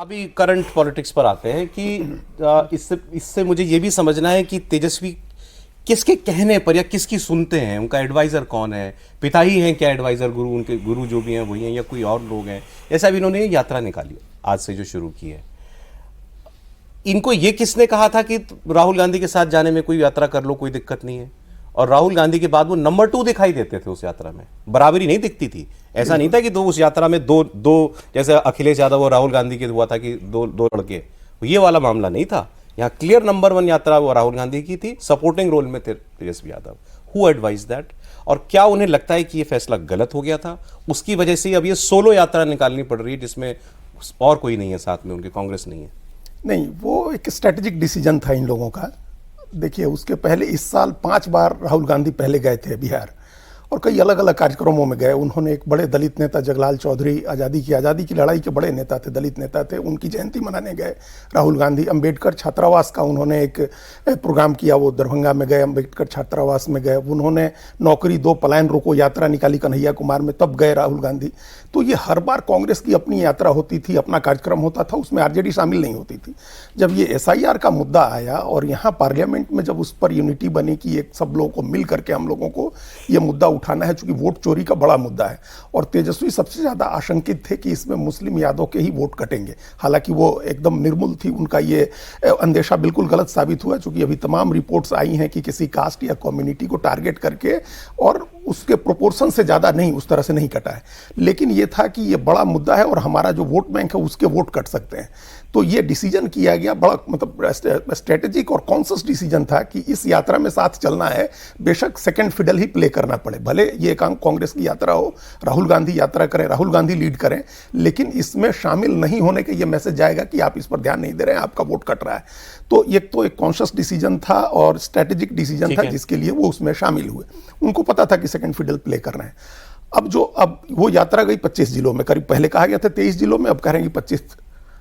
अभी current politics पर आते हैं कि इससे मुझे ये भी समझना है कि तेजस्वी किसके कहने पर या किसकी सुनते हैं, उनका एडवाइजर कौन है, पिता ही हैं क्या एडवाइजर, गुरु उनके गुरु जो भी हैं वही हैं या कोई और लोग हैं। ऐसा भी इन्होंने यात्रा निकाली आज से जो शुरू की है। इनको ये किसने कहा था कि राहुल गांधी के साथ जाने में कोई यात्रा कर लो, कोई दिक्कत नहीं है। और राहुल गांधी के बाद वो नंबर 2 दिखाई देते थे उस यात्रा में, बराबरी नहीं दिखती थी। ऐसा नहीं था कि उस यात्रा में दो जैसे अखिलेश यादव और राहुल गांधी के हुआ था कि दो लड़के, ये वाला मामला नहीं था। यहाँ क्लियर नंबर 1 यात्रा वो राहुल गांधी की थी, सपोर्टिंग रोल में थे Tejashwi Yadav. Who advise that? और क्या उन्हें लगता है कि ये फैसला गलत हो गया था, उसकी वजह से अब ये सोलो यात्रा निकालनी पड़ रही है जिसमें और कोई नहीं है साथ में, उनके कांग्रेस नहीं है? नहीं, वो एक स्ट्रेटेजिक डिसीजन था इन लोगों का। देखिए, उसके पहले इस साल 5 बार राहुल गांधी पहले गए थे बिहार और कई अलग अलग कार्यक्रमों में गए। उन्होंने एक बड़े दलित नेता जगलाल चौधरी, आज़ादी की लड़ाई के बड़े नेता थे, दलित नेता थे, उनकी जयंती मनाने गए राहुल गांधी। अंबेडकर छात्रावास का उन्होंने एक प्रोग्राम किया, वो दरभंगा में गए, अंबेडकर छात्रावास में गए। उन्होंने नौकरी दो पलायन रोको यात्रा निकाली कन्हैया कुमार में, तब गए राहुल गांधी। तो ये हर बार कांग्रेस की अपनी यात्रा होती थी, अपना कार्यक्रम होता था, उसमें आरजेडी शामिल नहीं होती थी। जब ये एसआईआर का मुद्दा आया और यहाँ पार्लियामेंट में जब उस पर यूनिटी बनी कि एक सब लोगों को मिल करके हम लोगों को ये मुद्दा उठाना है, चूंकि वोट चोरी का बड़ा मुद्दा है और तेजस्वी सबसे ज्यादा आशंकित थे कि इसमें मुस्लिम यादव के ही वोट कटेंगे। हालांकि वो एकदम निर्मूल थी, उनका ये अंदेशा बिल्कुल गलत साबित हुआ, चूंकि अभी तमाम रिपोर्ट्स आई हैं कि किसी कास्ट या कम्युनिटी को टारगेट करके और उसके प्रोपोर्शन से ज़्यादा नहीं, उस तरह से नहीं कटा है। लेकिन ये था कि ये बड़ा मुद्दा है और हमारा जो वोट बैंक है उसके वोट कट सकते हैं। तो ये डिसीजन किया गया, बड़ा मतलब स्ट्रेटेजिक और कॉन्शियस डिसीजन था कि इस यात्रा में साथ चलना है, बेशक सेकंड फिडल ही प्ले करना पड़े। भले ये कांग्रेस की यात्रा हो, राहुल गांधी यात्रा करें, राहुल गांधी लीड करें, लेकिन इसमें शामिल नहीं होने का ये मैसेज जाएगा कि आप इस पर ध्यान नहीं दे रहे हैं, आपका वोट कट रहा है। तो एक कॉन्शियस डिसीजन था और स्ट्रेटेजिक डिसीजन था जिसके लिए वो उसमें शामिल हुए। उनको पता था कि सेकंड फिडल प्ले करना है। अब वो यात्रा गई 25 जिलों में, करीब पहले कहा गया था 23 जिलों में, अब कह रहे हैं कि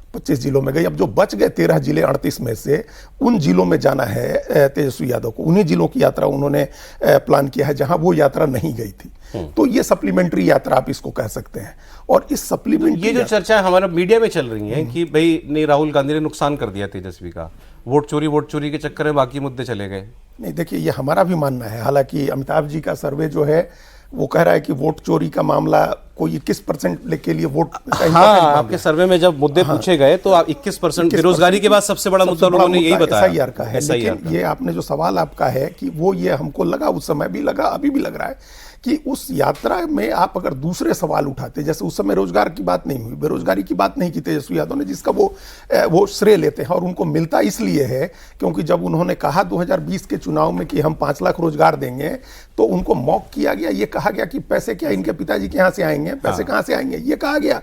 25 जिलों में गई। अब जो बच गए 13 जिले 38 में से, उन जिलों में जाना है तेजस्वी यादव को। उन्हीं जिलों की यात्रा उन्होंने प्लान किया है जहां वो यात्रा नहीं गई थी। तो ये सप्लीमेंट्री यात्रा आप इसको कह सकते हैं। और इस सप्लीमेंट्री ये जो चर्चा हमारा मीडिया में चल रही है कि भाई नहीं, राहुल गांधी ने नुकसान कर दिया तेजस्वी का, वोट चोरी के चक्कर में बाकी मुद्दे चले गए। नहीं, देखिए, ये हमारा भी मानना है। हालांकि अमिताभ जी का सर्वे जो है वो कह रहा है कि वोट चोरी का मामला कोई 21% के लिए वोट का। हाँ, आपके सर्वे में जब मुद्दे पूछे गए तो आप 21% बेरोजगारी के बाद सबसे बड़ा मुद्दा लोगों ने यही बताया एसआईआर का है। लेकिन ये आपने जो सवाल आपका है कि वो ये हमको लगा, उस समय भी लगा, अभी भी लग रहा है कि उस यात्रा में आप अगर दूसरे सवाल उठाते, जैसे उस समय रोजगार की बात नहीं हुई, बेरोजगारी की बात नहीं की तेजस्वी यादव ने, जिसका वो श्रेय लेते हैं और उनको मिलता इसलिए है क्योंकि जब उन्होंने कहा 2020 के चुनाव में कि हम 5 लाख रोजगार देंगे, तो उनको मॉक किया गया। ये कहा गया कि पैसे क्या इनके पिताजी के यहाँ से आएंगे, पैसे कहाँ से आएंगे, ये कहा गया।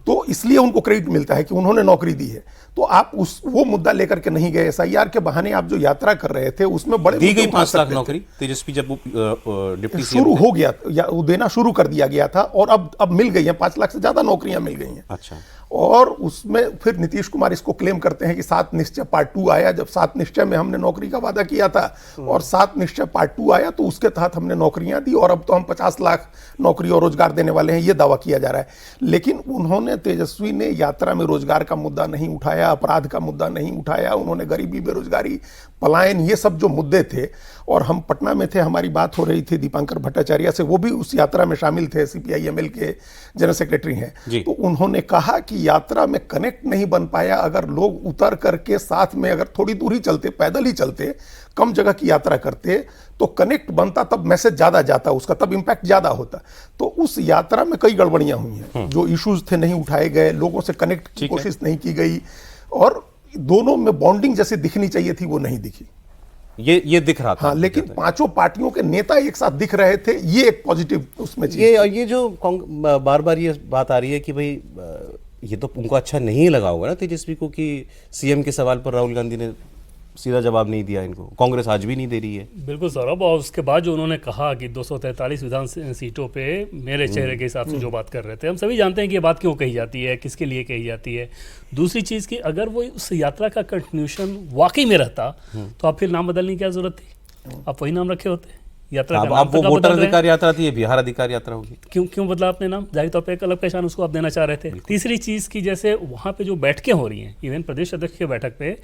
तो इसलिए उनको क्रेडिट मिलता है कि उन्होंने नौकरी दी है। तो आप वो मुद्दा लेकर के नहीं गए। एसआईआर के बहाने आप जो यात्रा कर रहे थे उसमें बड़े दी गई 5 लाख नौकरी तेजस्वी जब डिप्टी शुरू हो गया या वो देना शुरू कर दिया गया था और अब मिल गई है, 5 लाख से ज्यादा नौकरियां मिल गई हैं। अच्छा। और उसमें फिर नीतीश कुमार इसको क्लेम करते हैं कि 7 निश्चय पार्ट 2 आया। जब 7 निश्चय में हमने नौकरी का वादा किया था और 7 निश्चय पार्ट 2 आया तो उसके तहत हमने नौकरियां दी और अब तो हम 50 लाख नौकरी और रोजगार देने वाले हैं, ये दावा किया जा रहा है। लेकिन उन्होंने, तेजस्वी ने यात्रा में रोजगार का मुद्दा नहीं उठाया, अपराध का मुद्दा नहीं उठाया। उन्होंने गरीबी, बेरोजगारी, पलायन, ये सब जो मुद्दे थे। और हम पटना में थे, हमारी बात हो रही थी दीपांकर भट्टाचार्य से, वो भी उस यात्रा में शामिल थे, CPI-ML के जनरल सेक्रेटरी हैं। तो उन्होंने कहा कि यात्रा में कनेक्ट नहीं बन पाया। अगर लोग उतर करके साथ में अगर थोड़ी दूर ही चलते, पैदल ही चलते, कम जगह की यात्रा करते, तो कनेक्ट बनता, तब मैसेज ज्यादा जाता उसका, तब इंपैक्ट ज्यादा होता। तो उस यात्रा में कई गड़बड़ियां हुई हैं। जो इश्यूज थे नहीं उठाए गए, लोगों से कनेक्ट की कोशिश नहीं की गई और दोनों में बॉन्डिंग जैसे दिखनी चाहिए थी वो नहीं दिखी। ये दिख रहा था। हाँ, लेकिन पांचों पार्टियों के नेता एक साथ दिख रहे थे, ये एक पॉजिटिव उसमें चीज। ये जो बार बार ये बात आ रही है कि भाई ये तो उनको अच्छा नहीं लगा होगा ना तेजस्वी को कि सीएम के सवाल पर राहुल गांधी ने सीधा जवाब नहीं दिया इनको। कांग्रेस आज भी नहीं दे रही है। बिल्कुल सौरभ, और उसके बाद जो उन्होंने कहा कि 243 विधान सीटों पे मेरे चेहरे के हिसाब से जो बात कर रहे थे, हम सभी जानते हैं कि ये बात क्यों कही जाती है, किसके लिए कही जाती है। दूसरी चीज़ कि अगर वो उस यात्रा का कंटिन्यूशन वाकई में रहता तो आप फिर नाम बदलने की क्या जरूरत थी, आप वही नाम रखे होते। यात्रा का अब नाम वो तक आप वोटर बदल रहे हैं। अधिकार यात्रा थी, ये बिहार अधिकार यात्रा होगी। क्यों बदला आपने नाम? जाहिर तौर पे एक अलग पहचान उसको आप देना चाह रहे थे। तीसरी चीज़ की जैसे वहाँ पे जो बैठकें हो रही हैं, इवन प्रदेश अध्यक्ष की बैठक पे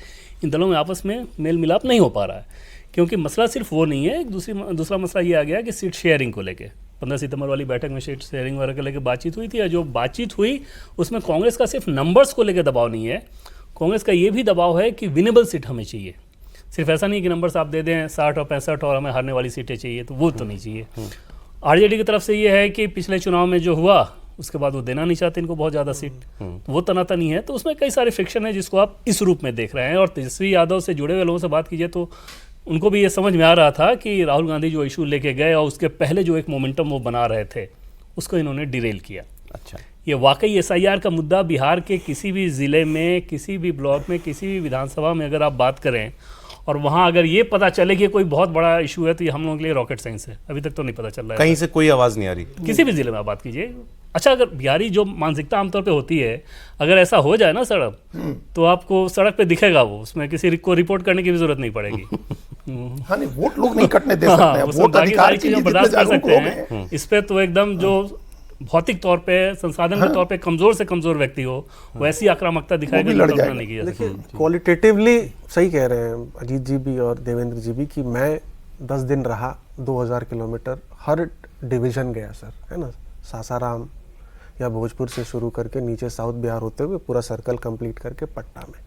इन दलों में आपस में मेल मिलाप नहीं हो पा रहा है, क्योंकि मसला सिर्फ वो नहीं है। दूसरा मसला ये आ गया कि सीट शेयरिंग को लेके 15 सितंबर वाली बैठक में सीट शेयरिंग वगैरह को लेकर बातचीत हुई थी, या जो बातचीत हुई उसमें कांग्रेस का सिर्फ नंबर्स को लेकर दबाव नहीं है, कांग्रेस का ये भी दबाव है कि विनेबल सीट हमें चाहिए। सिर्फ ऐसा नहीं कि नंबर्स आप दे दें 60 और 65 और हमें हारने वाली सीटें चाहिए, तो वो तो नहीं चाहिए। आरजेडी की तरफ से ये है कि पिछले चुनाव में जो हुआ उसके बाद वो देना नहीं चाहते इनको बहुत ज़्यादा सीट, तो वो तनातनी है। तो उसमें कई सारे फ्रिक्शन है जिसको आप इस रूप में देख रहे हैं। और तेजस्वी यादव से जुड़े हुए लोगों से बात कीजिए तो उनको भी ये समझ में आ रहा था कि राहुल गांधी जो इशू लेके गए और उसके पहले जो एक मोमेंटम वो बना रहे थे उसको इन्होंने डिरेल किया। अच्छा, ये वाकई SIR का मुद्दा बिहार के किसी भी ज़िले में, किसी भी ब्लॉक में, किसी भी विधानसभा में अगर आप बात करें और वहाँ अगर ये पता चले कि कोई बहुत बड़ा इशू है, तो ये हम लोगों के लिए रॉकेट साइंस है। अभी तक तो नहीं पता चल रहा है, कहीं से कोई आवाज नहीं आ रही। किसी भी ज़िले में आप बात कीजिए। अच्छा, अगर बिहारी जो मानसिकता आमतौर पे होती है, अगर ऐसा हो जाए ना सड़क, तो आपको सड़क पे दिखेगा वो, उसमें किसी को रिपोर्ट करने की भी जरूरत नहीं पड़ेगी। हाँ नहीं, वोट लोग नहीं कटने दे सकते हाँ, हैं, उसमें वोट बाकी अधिकार सारी के चीज़ें लिए बर्दाश्त जितने कर जागरूक सकते लोग हैं। हैं। इस पे तो एकदम जो भौतिक तौर पे, संसाधन के तौर पे कमजोर से कमजोर व्यक्ति हो, वैसी आक्रामकता दिखाएगा, भी लड़ कल्पना जाएगा। नहीं की जा सकती। देखिए, क्वालिटेटिवली सही कह रहे हैं अजीत जी भी और देवेंद्र जी भी कि मैं 10 दिन रहा, 2000 किलोमीटर हर डिवीजन गया सर, है ना, सासाराम या भोजपुर से शुरू करके नीचे साउथ बिहार होते हुए पूरा सर्कल कंप्लीट करके पटना में।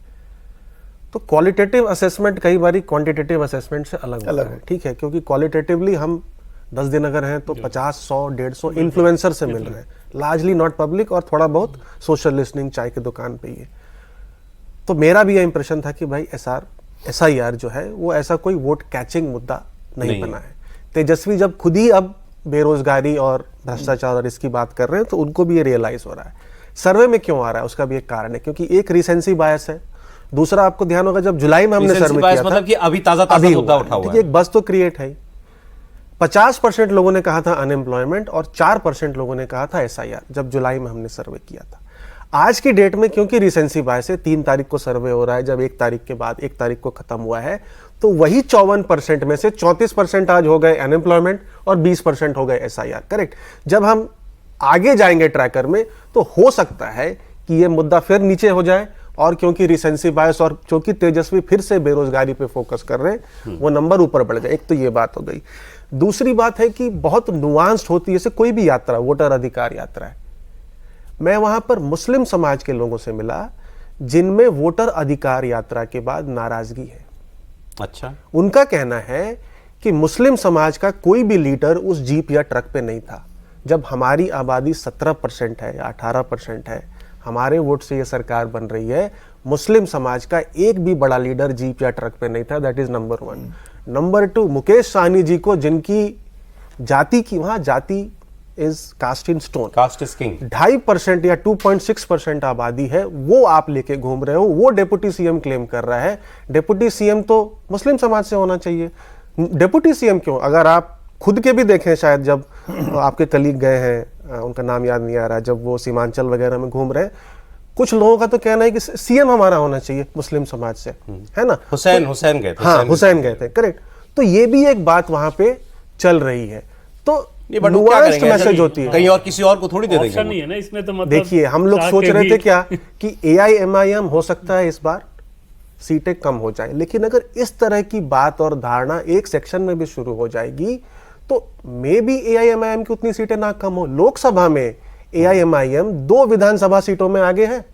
तो क्वालिटेटिव असेसमेंट कई बार क्वांटिटेटिव असेसमेंट से अलग होता है, ठीक है, क्योंकि क्वालिटेटिवली हम 10 दिन अगर हैं तो 50, 100, 150 इन्फ्लुएंसर से मिल रहे हैं, लार्जली नॉट पब्लिक, और थोड़ा बहुत सोशल लिसनिंग चाय की दुकान पे ही है। तो मेरा भी यह इंप्रेशन था कि भाई SIR जो है वो ऐसा कोई वोट कैचिंग मुद्दा नहीं बना है। तेजस्वी जब खुद ही अब बेरोजगारी और भ्रष्टाचार और इसकी बात कर रहे हैं तो उनको भी ये रियलाइज हो रहा है। सर्वे में क्यों आ रहा है उसका भी एक कारण है, क्योंकि एक रिसेंसी बायस है, दूसरा आपको ध्यान होगा जब जुलाई में हमने सर्वे किया था, मतलब कि अभी ताजा मुद्दा उठा हुआ है। एक बस तो क्रिएट है। 50% लोगों ने कहा था अनएम्प्लॉयमेंट और 4% लोगों ने कहा था SIR, जब जुलाई में हमने सर्वे किया था। आज की डेट में क्योंकि रिसेंसी बायस है, 3 तारीख को सर्वे हो रहा है, जब 1 तारीख के बाद 1 तारीख को खत्म हुआ है, तो वही 54% में से 34% आज हो गए अनएम्प्लॉयमेंट और 20% हो गए SIR, करेक्ट। जब हम आगे जाएंगे ट्रैकर में तो हो सकता है कि ये मुद्दा फिर नीचे हो जाए, और क्योंकि रिसेंसी बायस और क्योंकि तेजस्वी फिर से बेरोजगारी पे फोकस कर रहे हैं, वो नंबर ऊपर बढ़ जाए। एक तो ये बात हो गई। दूसरी बात है कि बहुत नुआंस्ड होती है, जैसे कोई भी यात्रा, वोटर अधिकार यात्रा है, मैं वहां पर मुस्लिम समाज के लोगों से मिला जिनमें वोटर अधिकार यात्रा के बाद नाराजगी है। अच्छा, उनका कहना है कि मुस्लिम समाज का कोई भी लीडर उस जीप या ट्रक पे नहीं था। जब हमारी आबादी 17% है या 18% है, हमारे वोट से ये सरकार बन रही है, मुस्लिम समाज का एक भी बड़ा लीडर जीप या ट्रक पे नहीं था। That is number 1। Number 2, Mukesh Sahani ji को, जिनकी जाति की, वहां जाति is caste in stone, caste is king, 2.5% या 2.6% आबादी है, वो आप लेके घूम रहे हो, वो डिप्टी सीएम क्लेम कर रहा है। डिप्टी सीएम तो मुस्लिम समाज से होना चाहिए। डिप्टी सीएम क्यों? अगर आप खुद के भी देखें, शायद जब आपके कलीग गए हैं, उनका नाम याद नहीं आ रहा, जब वो सीमांचल वगैरह में घूम रहे हैं, कुछ लोगों का तो कहना है कि सीएम हमारा होना चाहिए मुस्लिम समाज से, है ना। हुसैन गए थे। हाँ, हुसैन गए थे, करेक्ट। तो ये भी एक बात वहां पे चल रही है। तो नहीं, बट वो क्या नुआंस्ड करेंगे? मैसेज होती है। कहीं और किसी और को थोड़ी दे ऑप्शन देंगे नहीं है ना इसमें, तो मतलब देखिए, हम लोग चाह सोच के रहे भी- थे क्या कि AIMIM हो सकता है इस बार सीटें कम हो जाए, लेकिन अगर इस तरह की बात और धारणा एक सेक्शन में भी शुरू हो जाएगी तो मे बी AIMIM की उतनी सीटें ना कम हो। लोकसभा में AIMIM 2 विधानसभा सीटों में आगे है,